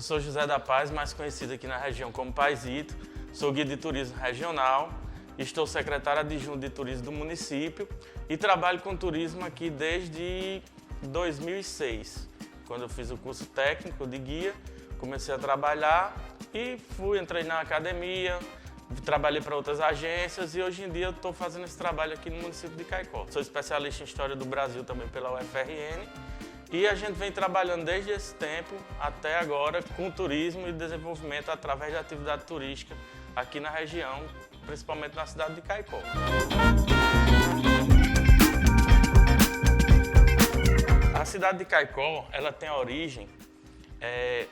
sou José da Paz, mais conhecido aqui na região como Paizito. Sou guia de turismo regional, estou secretário adjunto de turismo do município e trabalho com turismo aqui desde 2006, quando eu fiz o curso técnico de guia, comecei a trabalhar e entrei na academia, trabalhei para outras agências e hoje em dia estou fazendo esse trabalho aqui no município de Caicó. Sou especialista em História do Brasil também pela UFRN e a gente vem trabalhando desde esse tempo até agora com turismo e desenvolvimento através da atividade turística aqui na região, principalmente na cidade de Caicó. A cidade de Caicó, ela tem origem,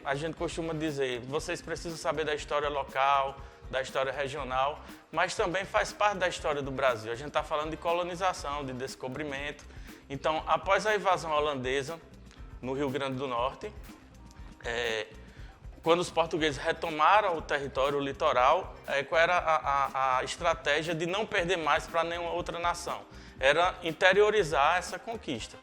a gente costuma dizer, vocês precisam saber da história local, da história regional, mas também faz parte da história do Brasil. A gente está falando de colonização, de descobrimento. Então, após a invasão holandesa no Rio Grande do Norte, quando os portugueses retomaram o território, o litoral, qual era a estratégia de não perder mais para nenhuma outra nação? Era interiorizar essa conquista,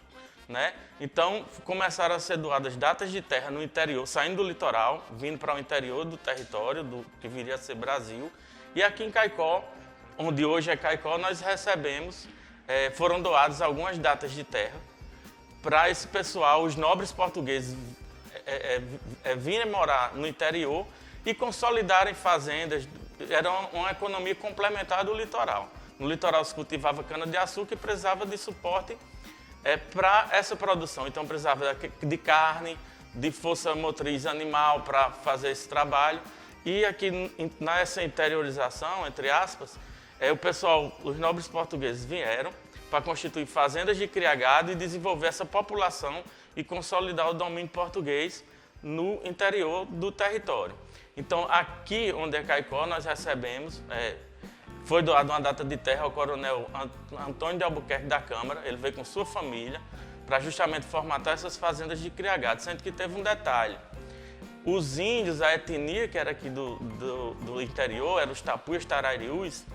né? Então, começaram a ser doadas datas de terra no interior, saindo do litoral, vindo para o interior do território, que viria a ser Brasil. E aqui em Caicó, onde hoje é Caicó, nós recebemos, foram doadas algumas datas de terra para esse pessoal, os nobres portugueses, virem morar no interior e consolidarem fazendas. Era uma economia complementar do litoral. No litoral se cultivava cana-de-açúcar e precisava de suporte para essa produção. Então precisava de carne, de força motriz animal para fazer esse trabalho. E aqui nessa interiorização, entre aspas, o pessoal, os nobres portugueses vieram para constituir fazendas de cria gado e desenvolver essa população e consolidar o domínio português no interior do território. Então, aqui onde é Caicó, nós recebemos, foi doada uma data de terra ao coronel Antônio de Albuquerque da Câmara, ele veio com sua família para justamente formatar essas fazendas de cria gado, sendo que teve um detalhe. Os índios, a etnia que era aqui do interior, eram os tapuias tarariús,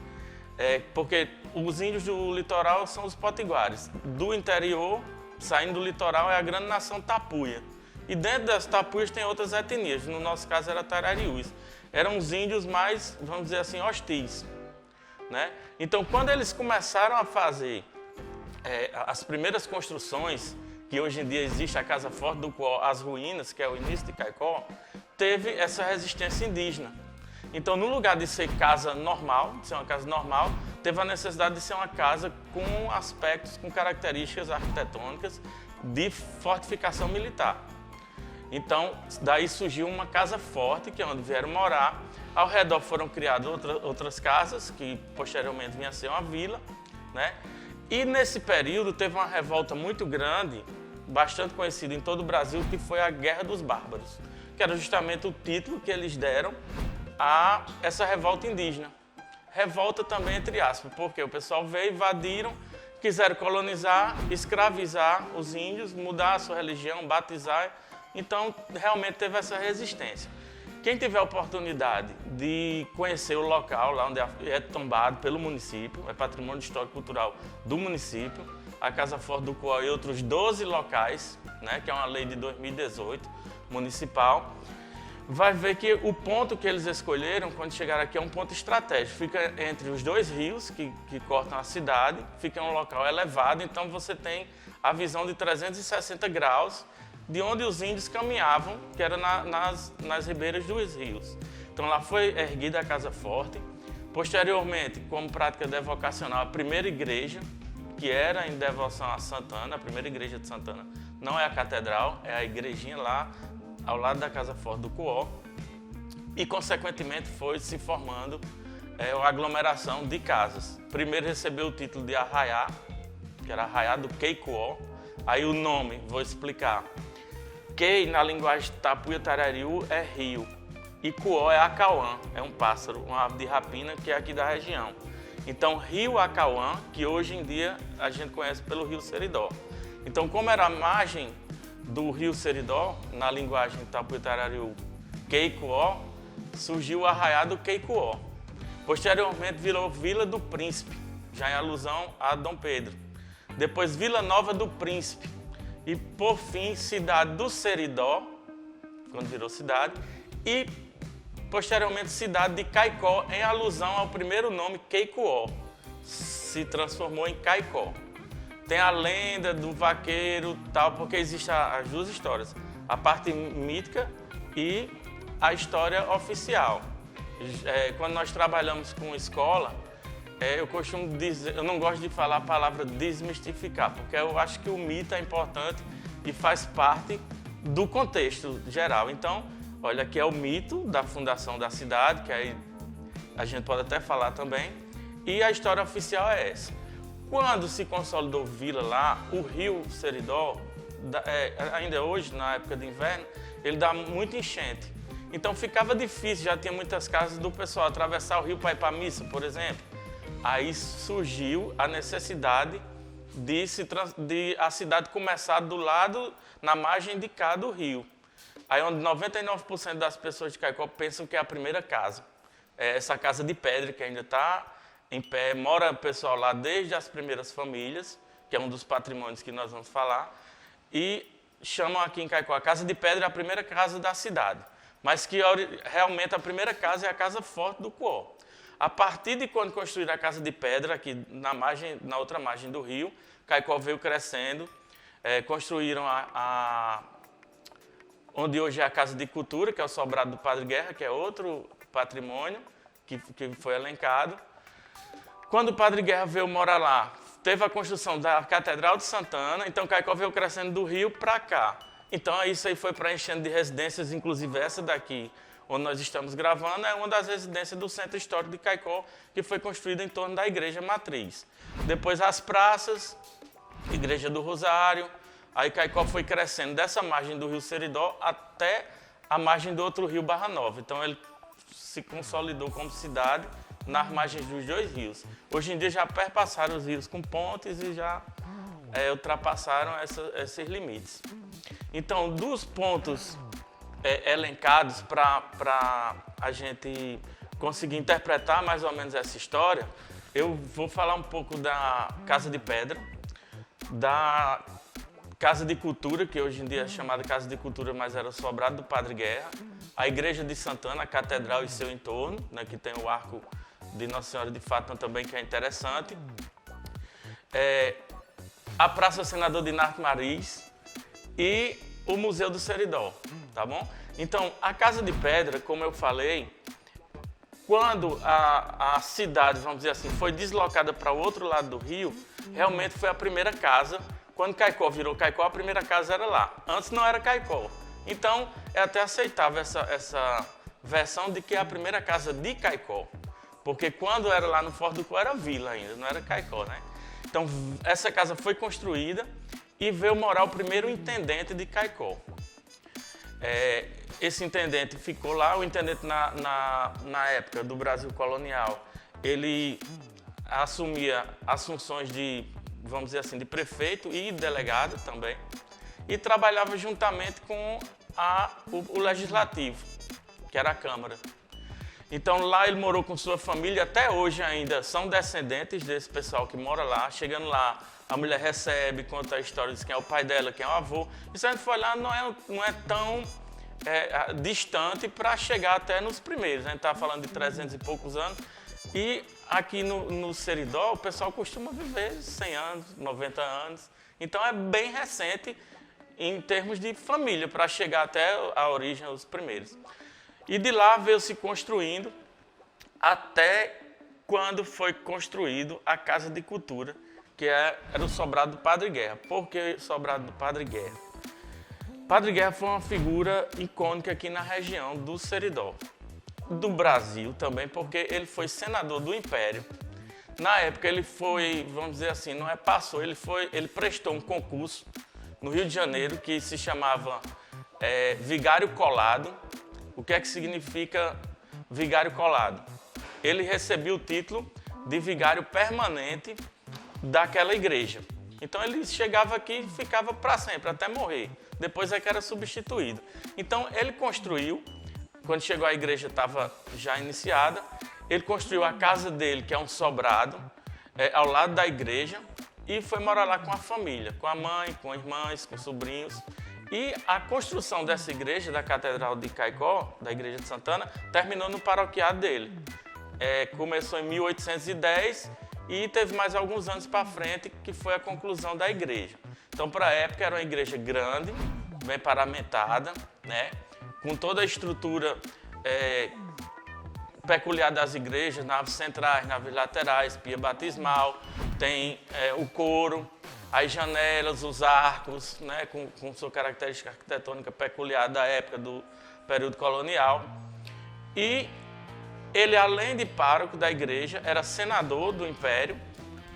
porque os índios do litoral são os potiguares. Do interior, saindo do litoral, é a grande nação tapuia. E dentro das tapuias tem outras etnias, no nosso caso era tarariús. Eram os índios mais, vamos dizer assim, hostis, né? Então, quando eles começaram a fazer as primeiras construções, que hoje em dia existe a Casa Forte do Cuó, as ruínas, que é o início de Caicó, teve essa resistência indígena. Então, no lugar de ser casa normal, de ser uma casa normal, teve a necessidade de ser uma casa com aspectos, com características arquitetônicas de fortificação militar. Então, daí surgiu uma casa forte, que é onde vieram morar. Ao redor foram criadas outras casas, que posteriormente vinha a ser uma vila, né? E nesse período teve uma revolta muito grande, bastante conhecida em todo o Brasil, que foi a Guerra dos Bárbaros, que era justamente o título que eles deram a essa revolta indígena. Revolta também entre aspas, porque o pessoal veio, invadiram, quiseram colonizar, escravizar os índios, mudar a sua religião, batizar. Então, realmente teve essa resistência. Quem tiver a oportunidade de conhecer o local, lá onde é tombado pelo município, é patrimônio histórico cultural do município, a Casa Forte do Cuó e outros 12 locais, né, que é uma lei de 2018, municipal, vai ver que o ponto que eles escolheram, quando chegaram aqui, é um ponto estratégico. Fica entre os dois rios que cortam a cidade, fica em um local elevado, então você tem a visão de 360 graus de onde os índios caminhavam, que era nas ribeiras dos rios. Então lá foi erguida a Casa Forte. Posteriormente, como prática devocacional, a primeira igreja, que era em devoção a Santana, a primeira igreja de Santana, não é a catedral, é a igrejinha lá ao lado da Casa Forte do Cuó. E, consequentemente, foi se formando uma aglomeração de casas. Primeiro recebeu o título de Arraiá, que era Arraiá do Queicuó. Aí o nome, vou explicar. Quei, na linguagem tapuia tarariú, é rio. E Cuó é acauã, é um pássaro, uma ave de rapina que é aqui da região. Então, Rio Acauã, que hoje em dia a gente conhece pelo Rio Seridó. Então, como era a margem do Rio Seridó, na linguagem tapuia tarariú, Queicuó, surgiu o Arraiá do Queicuó. Posteriormente, virou Vila do Príncipe, já em alusão a Dom Pedro. Depois, Vila Nova do Príncipe. E, por fim, Cidade do Seridó, quando virou cidade, e posteriormente cidade de Caicó, em alusão ao primeiro nome, Queicoó. Se transformou em Caicó. Tem a lenda do vaqueiro, tal, porque existem as duas histórias. A parte mítica e a história oficial. Quando nós trabalhamos com escola, eu costumo dizer, eu não gosto de falar a palavra desmistificar, porque eu acho que o mito é importante e faz parte do contexto geral. Então, olha, aqui é o mito da fundação da cidade, que aí a gente pode até falar também, e a história oficial é essa. Quando se consolidou Vila lá, o rio Seridó, ainda hoje, na época de inverno, ele dá muito enchente. Então ficava difícil, já tinha muitas casas do pessoal atravessar o rio para ir para a missa, por exemplo. Aí surgiu a necessidade de a cidade começar do lado, na margem de cá do rio. Aí onde 99% das pessoas de Caicó pensam que é a primeira casa. É essa casa de pedra que ainda está em pé, mora o pessoal lá desde as primeiras famílias, que é um dos patrimônios que nós vamos falar, e chamam aqui em Caicó a Casa de Pedra a primeira casa da cidade, mas que realmente a primeira casa é a casa forte do Cuó. A partir de quando construíram a Casa de Pedra, aqui na outra margem do rio, Caicó veio crescendo, construíram onde hoje é a Casa de Cultura, que é o sobrado do Padre Guerra, que é outro patrimônio que foi elencado. Quando o Padre Guerra veio morar lá, teve a construção da Catedral de Santana, então Caicó veio crescendo do rio para cá. Então isso aí foi para enchendo de residências, inclusive essa daqui, onde nós estamos gravando, é uma das residências do Centro Histórico de Caicó, que foi construída em torno da Igreja Matriz. Depois as praças, Igreja do Rosário, aí Caicó foi crescendo dessa margem do rio Seridó até a margem do outro rio Barra Nova. Então ele se consolidou como cidade nas margens dos dois rios. Hoje em dia já perpassaram os rios com pontes e já ultrapassaram esses limites. Então, dos pontos elencados para a gente conseguir interpretar mais ou menos essa história, eu vou falar um pouco da Casa de Pedra, da Casa de Cultura, que hoje em dia é chamada Casa de Cultura, mas era o sobrado do Padre Guerra, a Igreja de Santana, a Catedral e seu entorno, né, que tem o arco de Nossa Senhora de Fátima também, que é interessante. A Praça Senador Dinarco Mariz e o Museu do Seridó, tá bom? Então, a Casa de Pedra, como eu falei, quando a cidade, vamos dizer assim, foi deslocada para o outro lado do rio, realmente foi a primeira casa. Quando Caicó virou Caicó, a primeira casa era lá. Antes não era Caicó. Então, é até aceitável essa versão de que é a primeira casa de Caicó. Porque quando era lá no Forte do Cuó era vila ainda, não era Caicó, né? Então, essa casa foi construída e veio morar o primeiro intendente de Caicó. Esse intendente ficou lá, o intendente na época do Brasil colonial, ele assumia as funções de, vamos dizer assim, de prefeito e delegado também, e trabalhava juntamente com o legislativo, que era a Câmara. Então lá ele morou com sua família, até hoje ainda são descendentes desse pessoal que mora lá. Chegando lá, a mulher recebe, conta a história de quem é o pai dela, quem é o avô. E se a gente for olhar, não é tão distante para chegar até nos primeiros. A gente está falando de 300 e poucos anos. E aqui no Seridó, o pessoal costuma viver 100 anos, 90 anos. Então é bem recente em termos de família, para chegar até a origem, os primeiros. E de lá veio se construindo até quando foi construído a Casa de Cultura, que era o sobrado do Padre Guerra. Por que sobrado do Padre Guerra? Padre Guerra foi uma figura icônica aqui na região do Seridó, do Brasil também, porque ele foi senador do Império. Na época ele foi, vamos dizer assim, ele prestou um concurso no Rio de Janeiro que se chamava Vigário Colado. O que é que significa vigário colado? Ele recebia o título de vigário permanente daquela igreja. Então ele chegava aqui e ficava para sempre, até morrer. Depois é que era substituído. Então ele construiu, quando chegou a igreja estava já iniciada, ele construiu a casa dele, que é um sobrado, ao lado da igreja, e foi morar lá com a família, com a mãe, com irmãs, com sobrinhos. E a construção dessa igreja, da Catedral de Caicó, da Igreja de Santana, terminou no paroquiado dele. Começou em 1810 e teve mais alguns anos para frente que foi a conclusão da igreja. Então, para a época, era uma igreja grande, bem paramentada, né? Com toda a estrutura peculiar das igrejas, naves centrais, naves laterais, pia batismal, tem o coro, as janelas, os arcos, né, com sua característica arquitetônica peculiar da época do período colonial. E ele, além de pároco da igreja, era senador do Império,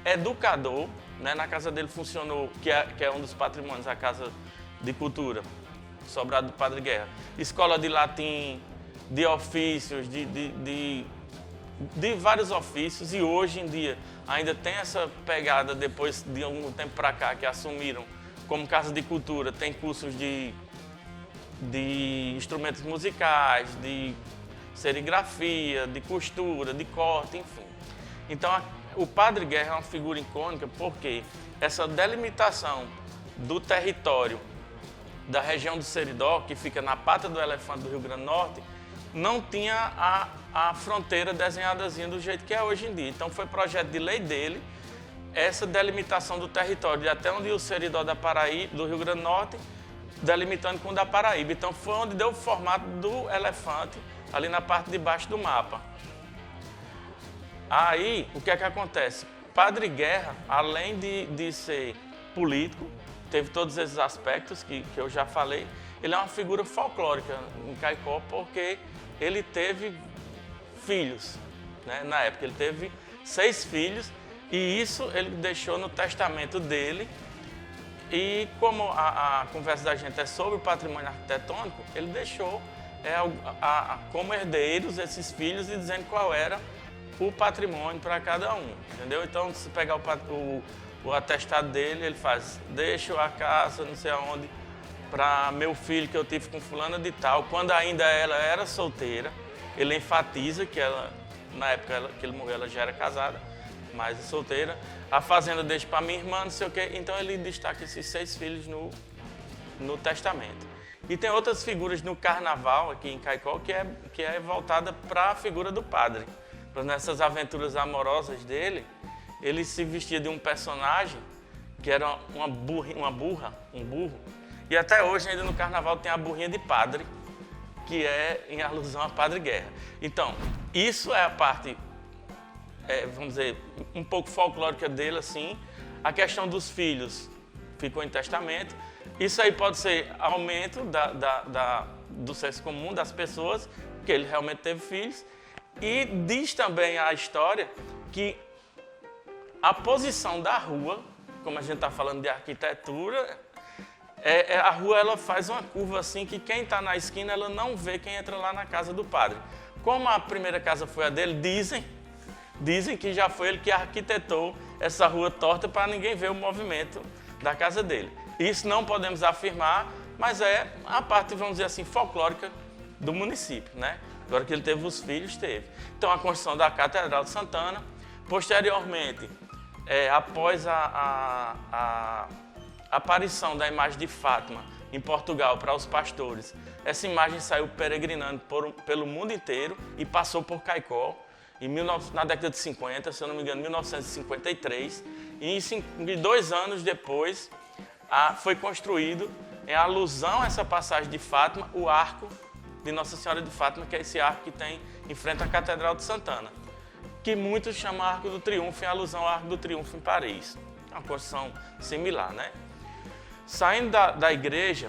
educador, né, na casa dele funcionou, que é um dos patrimônios, a Casa de Cultura, sobrado do Padre Guerra, escola de latim, de ofícios, de vários ofícios, e hoje em dia ainda tem essa pegada, depois de algum tempo para cá, que assumiram como Casa de Cultura, tem cursos de instrumentos musicais, de serigrafia, de costura, de corte, enfim. Então, o Padre Guerra é uma figura icônica porque essa delimitação do território da região do Seridó, que fica na Pata do Elefante do Rio Grande do Norte, não tinha a fronteira desenhadazinha do jeito que é hoje em dia. Então, foi projeto de lei dele essa delimitação do território, de até onde o Seridó da Paraíba, do Rio Grande do Norte, delimitando com o da Paraíba. Então, foi onde deu o formato do elefante, ali na parte de baixo do mapa. Aí, o que é que acontece? Padre Guerra, além de ser político, teve todos esses aspectos que eu já falei, ele é uma figura folclórica em Caicó porque ele teve filhos, né? Na época ele teve 6 filhos e isso ele deixou no testamento dele. E como a conversa da gente é sobre o patrimônio arquitetônico, ele deixou como herdeiros esses filhos e dizendo qual era o patrimônio para cada um, entendeu? Então, se pegar o atestado dele, ele faz, deixo a casa, não sei aonde, para meu filho que eu tive com fulana de tal. Quando ainda ela era solteira, ele enfatiza que ela, na época que ele morreu, ela já era casada, mas solteira. A fazenda deixa para minha irmã, não sei o quê. Então, ele destaca esses 6 filhos no testamento. E tem outras figuras no carnaval aqui em Caicó que é voltada para a figura do padre. Nessas aventuras amorosas dele, ele se vestia de um personagem que era um burro. E até hoje, ainda no carnaval, tem a burrinha de padre, que é em alusão a Padre Guerra. Então, isso é a parte, vamos dizer, um pouco folclórica dele, assim. A questão dos filhos ficou em testamento. Isso aí pode ser aumento do senso comum das pessoas, porque ele realmente teve filhos. E diz também a história que a posição da rua, como a gente está falando de arquitetura, a rua ela faz uma curva assim que quem está na esquina ela não vê quem entra lá na casa do padre. Como a primeira casa foi a dele, dizem que já foi ele que arquitetou essa rua torta para ninguém ver o movimento da casa dele. Isso não podemos afirmar, mas é a parte, vamos dizer assim, folclórica do município, né? Agora que ele teve os filhos, teve. Então, a construção da Catedral de Santana. Posteriormente, após a aparição da imagem de Fátima em Portugal para os pastores, essa imagem saiu peregrinando pelo mundo inteiro e passou por Caicó na década de 50, se eu não me engano, 1953. E 2 anos depois, foi construído, em alusão a essa passagem de Fátima, o arco de Nossa Senhora de Fátima, que é esse arco que tem em frente à Catedral de Santana, que muitos chamam Arco do Triunfo, em alusão ao Arco do Triunfo em Paris. É uma construção similar, né? Saindo da igreja,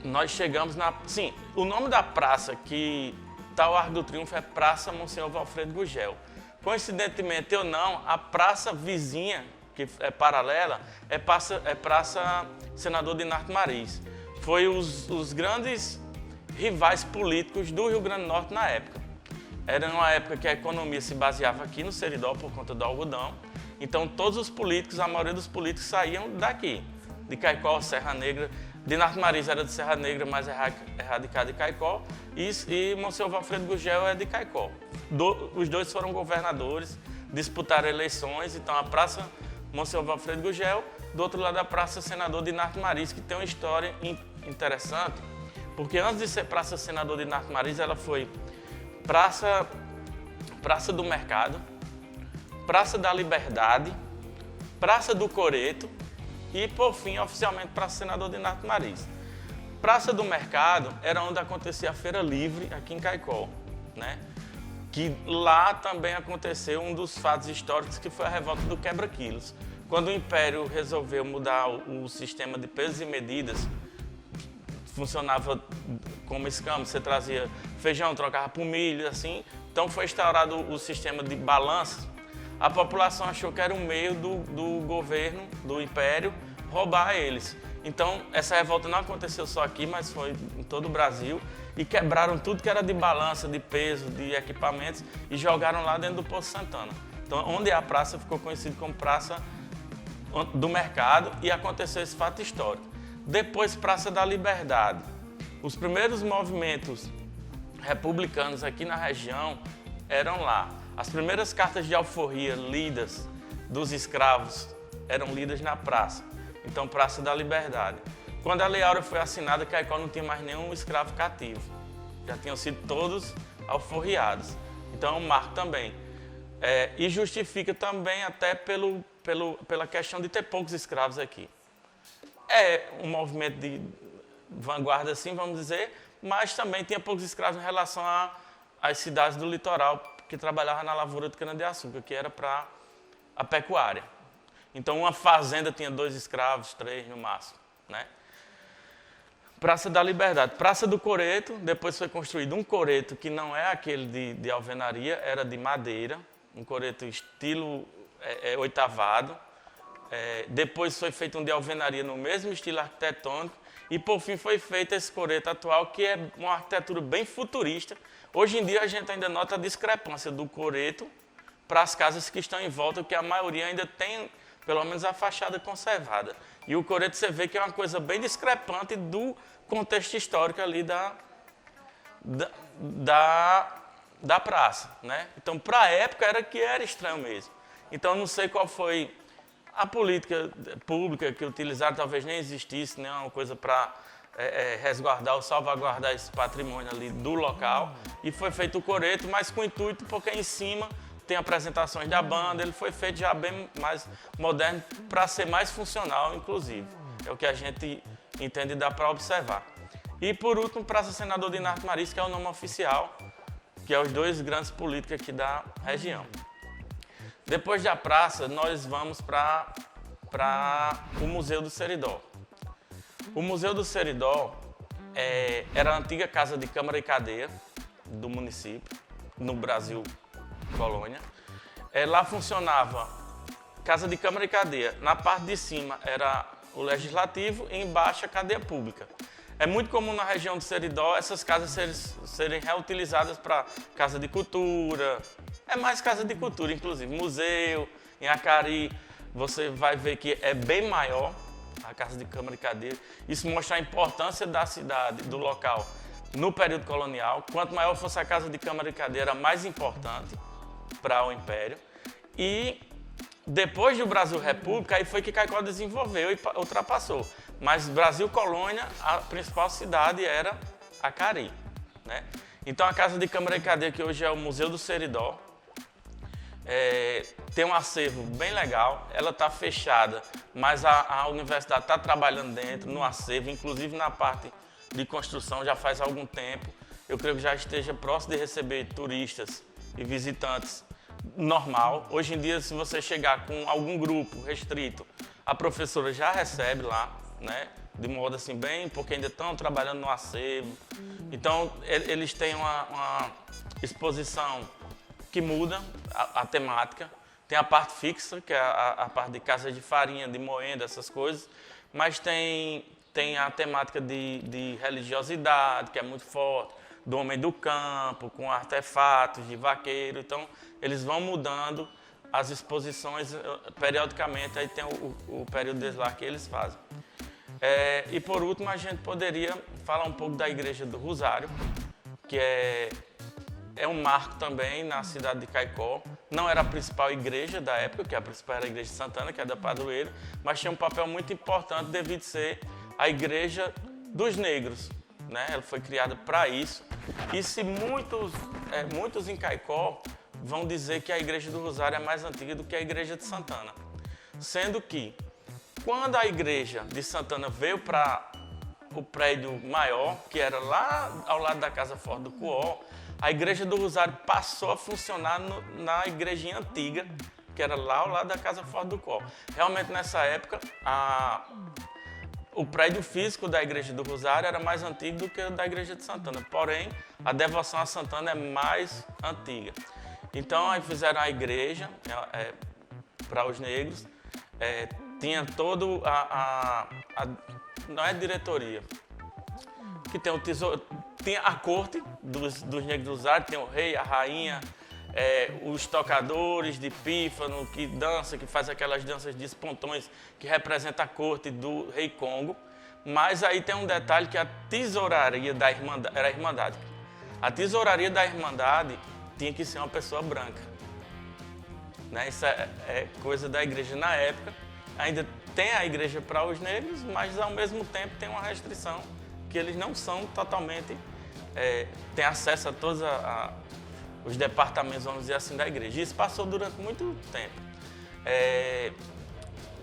nós chegamos Sim, o nome da praça que está o Arco do Triunfo é Praça Monsenhor Valfredo Gugel. Coincidentemente ou não, a praça vizinha, que é paralela, é Praça Senador Dinarto Mariz. Foi os grandes rivais políticos do Rio Grande do Norte na época. Era uma época que a economia se baseava aqui no Seridó por conta do algodão. Então todos os políticos, a maioria dos políticos saíam daqui, de Caicó, Serra Negra. Dinarto Mariz era de Serra Negra, mas é radicado em Caicó. E Monsenhor Valfredo Gugel é de Caicó. Os dois foram governadores, disputaram eleições. Então a Praça Monsenhor Valfredo Gugel, do outro lado da Praça Senador Dinarto Mariz, que tem uma história interessante, porque antes de ser Praça Senador Dinarto Mariz, ela foi Praça do Mercado, Praça da Liberdade, Praça do Coreto e, por fim, oficialmente, Praça Senador Dinarto Mariz. Praça do Mercado era onde acontecia a Feira Livre, aqui em Caicó, né? Que lá também aconteceu um dos fatos históricos, que foi a revolta do quebra-quilos. Quando o Império resolveu mudar o sistema de pesos e medidas, funcionava como escambo, você trazia feijão, trocava por milho, assim. Então foi instaurado o sistema de balanço. A população achou que era um meio do governo, do Império, roubar eles. Então essa revolta não aconteceu só aqui, mas foi em todo o Brasil. E quebraram tudo que era de balança, de peso, de equipamentos e jogaram lá dentro do Poço Santana. Então onde é a praça ficou conhecido como Praça do Mercado e aconteceu esse fato histórico. Depois, Praça da Liberdade. Os primeiros movimentos republicanos aqui na região eram lá. As primeiras cartas de alforria lidas dos escravos eram lidas na praça. Então, Praça da Liberdade. Quando a Lei Áurea foi assinada, Caicó não tinha mais nenhum escravo cativo. Já tinham sido todos alforriados. Então, é um marco também. E justifica também até pela questão de ter poucos escravos aqui. É um movimento de vanguarda, assim, vamos dizer, mas também tinha poucos escravos em relação às cidades do litoral que trabalhavam na lavoura de cana-de-açúcar, que era para a pecuária. Então, uma fazenda tinha 2 escravos, 3 no máximo, né? Praça da Liberdade. Praça do Coreto, depois foi construído um coreto que não é aquele de alvenaria, era de madeira, um coreto estilo oitavado. Depois foi feito um de alvenaria no mesmo estilo arquitetônico e, por fim, foi feito esse coreto atual, que é uma arquitetura bem futurista. Hoje em dia, a gente ainda nota a discrepância do coreto para as casas que estão em volta, porque a maioria ainda tem, pelo menos, a fachada conservada. E o coreto você vê que é uma coisa bem discrepante do contexto histórico ali da praça, né? Então, para a época, era estranho mesmo. Então, não sei qual foi a política pública que utilizaram, talvez nem existisse, né? Uma coisa para resguardar ou salvaguardar esse patrimônio ali do local. E foi feito o coreto, mas com intuito, porque em cima tem apresentações da banda, ele foi feito já bem mais moderno para ser mais funcional, inclusive. É o que a gente entende e dá para observar. E, por último, Praça Senador Dinarto Mariz, que é o nome oficial, que é os 2 grandes políticos aqui da região. Depois da praça, nós vamos para o Museu do Seridó. O Museu do Seridó era a antiga casa de Câmara e Cadeia do município, no Brasil Colônia. Lá funcionava casa de Câmara e Cadeia. Na parte de cima era o Legislativo e embaixo a cadeia pública. É muito comum na região do Seridó essas casas serem reutilizadas para casa de cultura. É mais casa de cultura, inclusive. Museu, em Acari, você vai ver que é bem maior a casa de Câmara e Cadeia. Isso mostra a importância da cidade, do local, no período colonial. Quanto maior fosse a casa de Câmara e Cadeia, era mais importante para o Império. E depois do Brasil República, aí foi que Caicó desenvolveu e ultrapassou. Mas Brasil Colônia, a principal cidade era Acari, né? Então a Casa de Câmara e Cadeia, que hoje é o Museu do Seridó, tem um acervo bem legal. Ela está fechada, mas a universidade está trabalhando dentro, no acervo, inclusive na parte de construção já faz algum tempo. Eu creio que já esteja próximo de receber turistas e visitantes normal. Hoje em dia, se você chegar com algum grupo restrito, a professora já recebe lá, né? De modo assim bem, porque ainda estão trabalhando no acervo. Então, eles têm uma exposição que muda a temática. Tem a parte fixa, que é a parte de casa de farinha, de moenda, essas coisas, mas tem a temática de religiosidade, que é muito forte, do homem do campo, com artefatos de vaqueiro. Então, eles vão mudando as exposições periodicamente, aí tem o período deles lá que eles fazem. E por último, a gente poderia falar um pouco da Igreja do Rosário, que é um marco também na cidade de Caicó. Não era a principal igreja da época, que a principal era a Igreja de Santana, que é da Padroeiro, mas tinha um papel muito importante devido a ser a igreja dos negros, né? Ela foi criada para isso. E se muitos em Caicó vão dizer que a Igreja do Rosário é mais antiga do que a Igreja de Santana. Sendo que, quando a Igreja de Santana veio para o prédio maior, que era lá ao lado da Casa Forte do Cuó, a Igreja do Rosário passou a funcionar na igrejinha antiga, que era lá ao lado da Casa Forte do Cuó. Realmente, nessa época, o prédio físico da Igreja do Rosário era mais antigo do que o da Igreja de Santana. Porém, a devoção a Santana é mais antiga. Então, aí fizeram a igreja para os negros. Tinha todo não é diretoria, que tem o tesouro, tinha a corte dos negros do Rosário, tem o rei, a rainha, os tocadores de pífano, que dança, que faz aquelas danças de espontões, que representa a corte do rei Congo. Mas aí tem um detalhe, que a tesouraria da Irmandade, era a Irmandade. A tesouraria da Irmandade tinha que ser uma pessoa branca, né? Isso é coisa da igreja na época. Ainda tem a igreja para os negros, mas ao mesmo tempo tem uma restrição, que eles não são totalmente, têm acesso a todos os departamentos, vamos dizer assim, da igreja. Isso passou durante muito tempo.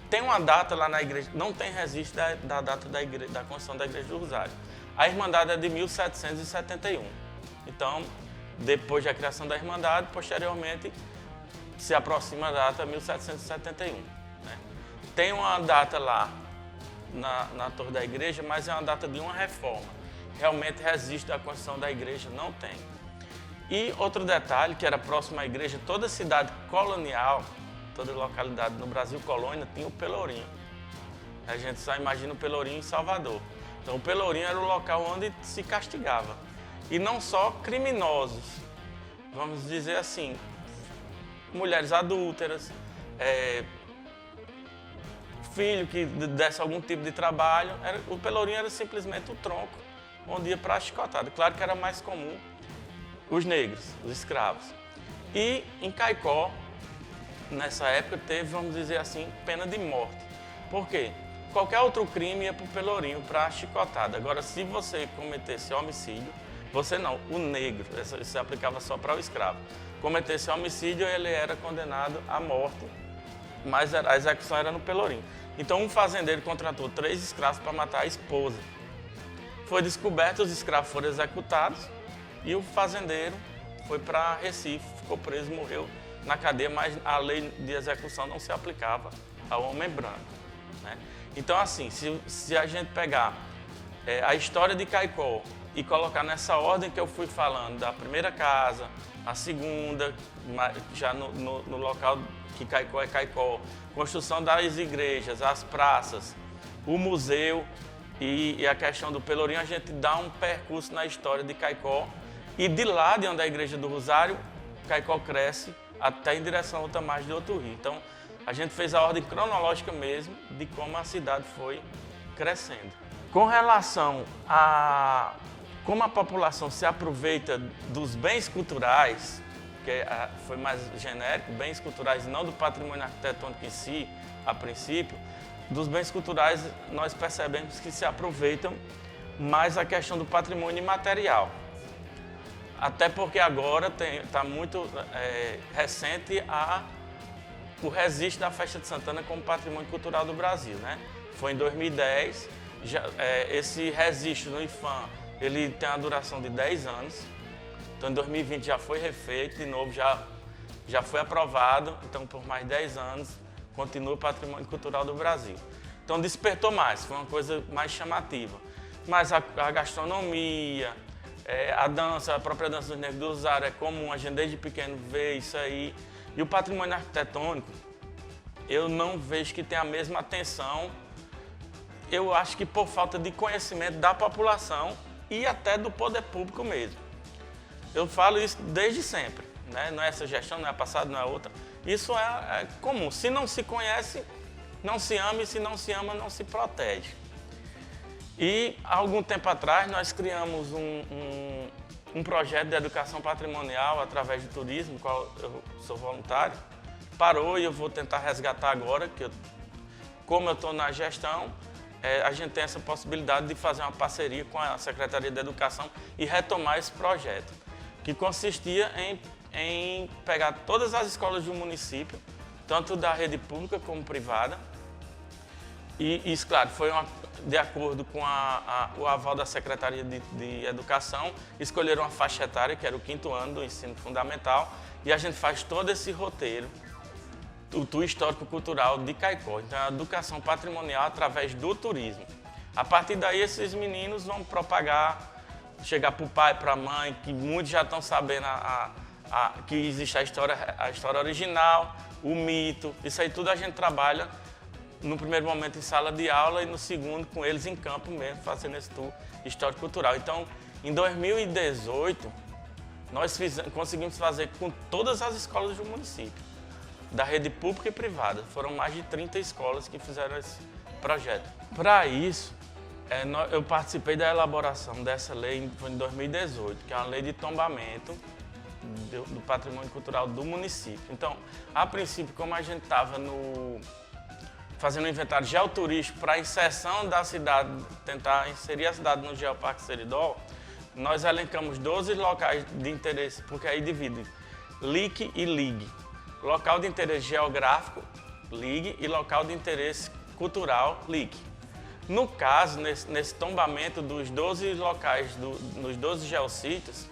Tem uma data lá na igreja, não tem registro da data da construção da Igreja do Rosário. A Irmandade é de 1771. Então, depois da criação da Irmandade, posteriormente, se aproxima a data 1771. Né? Tem uma data lá na torre da igreja, mas é uma data de uma reforma. Realmente registro da construção da igreja não tem. E outro detalhe, que era próximo à igreja, toda cidade colonial, toda localidade no Brasil colônia, tinha o Pelourinho. A gente só imagina o Pelourinho em Salvador. Então, o Pelourinho era o local onde se castigava. E não só criminosos, vamos dizer assim, mulheres adúlteras, filho que desse algum tipo de trabalho. O Pelourinho era simplesmente o tronco onde ia para a chicotada. Claro que era mais comum os negros, os escravos. E em Caicó, nessa época, teve, vamos dizer assim, pena de morte. Por quê? Qualquer outro crime ia para o Pelourinho, para a chicotada. Agora, se você cometesse homicídio, você não, o negro, isso se aplicava só para o escravo. Cometesse homicídio, ele era condenado à morte, mas a execução era no Pelourinho. Então, um fazendeiro contratou 3 escravos para matar a esposa. Foi descoberto, os escravos foram executados e o fazendeiro foi para Recife, ficou preso, morreu na cadeia, mas a lei de execução não se aplicava ao homem branco. Né? Então, assim, se a gente pegar a história de Caicó e colocar nessa ordem que eu fui falando, da primeira casa, a segunda, já no local que Caicó é Caicó, construção das igrejas, as praças, o museu e a questão do Pelourinho, a gente dá um percurso na história de Caicó. E de lá, de onde é a Igreja do Rosário, Caicó cresce até em direção ao outra margem do outro rio. Então, a gente fez a ordem cronológica mesmo de como a cidade foi crescendo. Com relação a como a população se aproveita dos bens culturais, que foi mais genérico, bens culturais, não do patrimônio arquitetônico em si, a princípio, dos bens culturais nós percebemos que se aproveitam mais a questão do patrimônio imaterial. Até porque agora está muito recente o registro da Festa de Santana como patrimônio cultural do Brasil. Né? Foi em 2010, esse registro no IPHAN ele tem uma duração de 10 anos. Então, em 2020 já foi refeito, de novo já foi aprovado. Então, por mais 10 anos, continua o patrimônio cultural do Brasil. Então, despertou mais, foi uma coisa mais chamativa. Mas a gastronomia, a dança, a própria dança dos negros do Rosário é comum, a gente desde pequeno vê isso aí. E o patrimônio arquitetônico, eu não vejo que tem a mesma atenção. Eu acho que por falta de conhecimento da população e até do poder público mesmo. Eu falo isso desde sempre, né? Não é essa gestão, não é a passada, não é outra. Isso é comum. Se não se conhece, não se ama, e se não se ama, não se protege. E, há algum tempo atrás, nós criamos um projeto de educação patrimonial através do turismo, no qual eu sou voluntário. Parou e eu vou tentar resgatar agora, como eu estou na gestão, a gente tem essa possibilidade de fazer uma parceria com a Secretaria de Educação e retomar esse projeto, que consistia em pegar todas as escolas do município, tanto da rede pública como privada, e isso, claro, foi de acordo com o aval da Secretaria de Educação, escolheram uma faixa etária, que era o 5º ano do ensino fundamental, e a gente faz todo esse roteiro, o tour histórico-cultural de Caicó. Então, é a educação patrimonial através do turismo. A partir daí, esses meninos vão propagar, chegar para o pai, para a mãe, que muitos já estão sabendo que existe a história original, o mito. Isso aí tudo a gente trabalha no primeiro momento em sala de aula e no segundo com eles em campo mesmo, fazendo esse tour histórico-cultural. Então, em 2018, nós conseguimos fazer com todas as escolas do município, da rede pública e privada. Foram mais de 30 escolas que fizeram esse projeto. Para isso, eu participei da elaboração dessa lei em 2018, que é uma lei de tombamento do patrimônio cultural do município. Então, a princípio, como a gente estava fazendo um inventário geoturístico para a inserção da cidade, tentar inserir a cidade no Geoparque Seridó, nós elencamos 12 locais de interesse, porque aí divide LIC e LIG. Local de interesse geográfico, LIG, e local de interesse cultural, LIC. No caso, nesse tombamento dos 12 locais, nos 12 geossítios,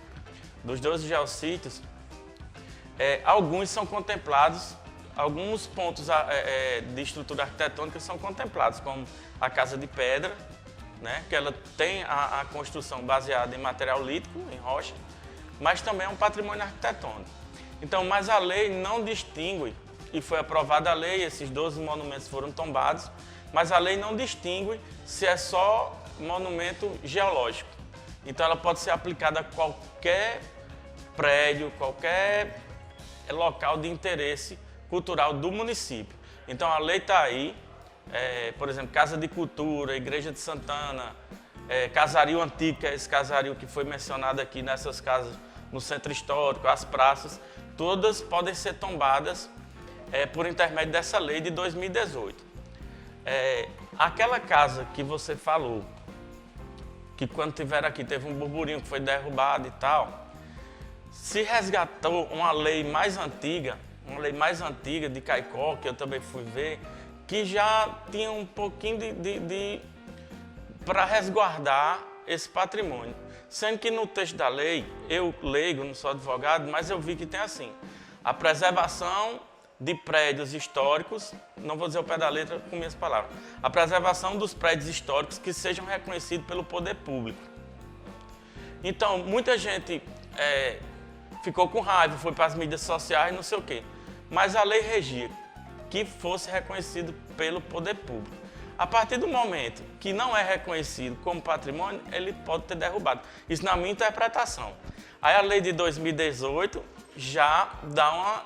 alguns são contemplados, alguns pontos de estrutura arquitetônica são contemplados, como a Casa de Pedra, né, que ela tem a construção baseada em material lítico, em rocha, mas também é um patrimônio arquitetônico. Então, mas a lei não distingue, e foi aprovada a lei, esses 12 monumentos foram tombados, mas a lei não distingue se é só monumento geológico. Então, ela pode ser aplicada a qualquer prédio, qualquer local de interesse cultural do município. Então, a lei está aí, por exemplo, Casa de Cultura, Igreja de Santana, Casario Antigo, que é esse casario que foi mencionado aqui nessas casas no Centro Histórico, as praças, todas podem ser tombadas por intermédio dessa lei de 2018. Aquela casa que você falou, que quando estiver aqui teve um burburinho que foi derrubado e tal, se resgatou uma lei mais antiga de Caicó, que eu também fui ver, que já tinha um pouquinho para resguardar esse patrimônio. Sendo que no texto da lei, eu leigo, não sou advogado, mas eu vi que tem assim, a preservação de prédios históricos, não vou dizer o pé da letra com minhas palavras, a preservação dos prédios históricos que sejam reconhecidos pelo poder público. Então, muita gente ficou com raiva, foi para as mídias sociais, não sei o quê, mas a lei regia que fosse reconhecido pelo poder público. A partir do momento que não é reconhecido como patrimônio, ele pode ter derrubado. Isso na minha interpretação. Aí a lei de 2018 já dá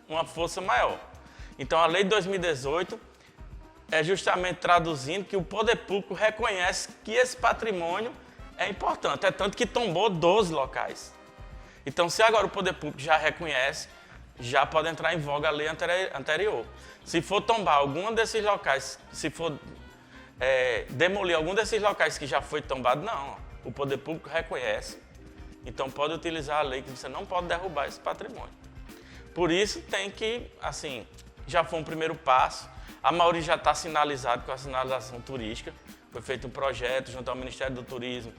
uma força maior. Então a lei de 2018 é justamente traduzindo que o poder público reconhece que esse patrimônio é importante. É tanto que tombou 12 locais. Então se agora o poder público já reconhece, já pode entrar em voga a lei anterior. Se for tombar algum desses locais, se for demolir algum desses locais que já foi tombado, não. O poder público reconhece. Então pode utilizar a lei que você não pode derrubar esse patrimônio. Por isso tem que, assim, já foi um primeiro passo. A maioria já está sinalizado com a sinalização turística. Foi feito um projeto junto ao Ministério do Turismo,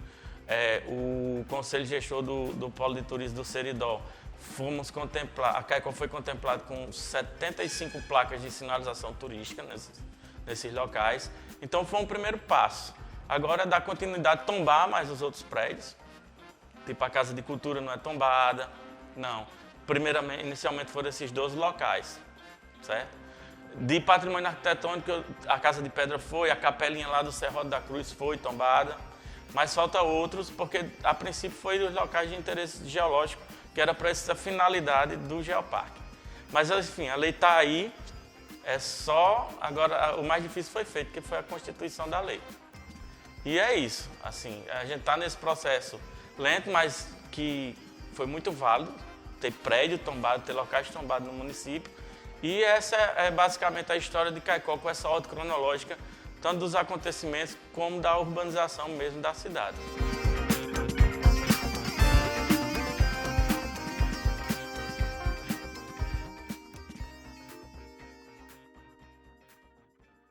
o Conselho Gestor do Polo de Turismo do Seridó. A Caicó foi contemplado com 75 placas de sinalização turística nesses locais. Então foi um primeiro passo. Agora dá continuidade, tombar mais os outros prédios. Tipo a Casa de Cultura não é tombada, não. Inicialmente foram esses 12 locais, certo? De patrimônio arquitetônico, a Casa de Pedra foi, a capelinha lá do Serrote da Cruz foi tombada, mas falta outros, porque a princípio foi os locais de interesse geológico, que era para essa finalidade do Geoparque. Mas, enfim, a lei está aí, agora o mais difícil foi feito, que foi a constituição da lei. E é isso, assim, a gente está nesse processo lento, mas que foi muito válido, ter prédio tombado, ter locais tombados no município. E essa é basicamente a história de Caicó, com essa ordem cronológica tanto dos acontecimentos como da urbanização mesmo da cidade.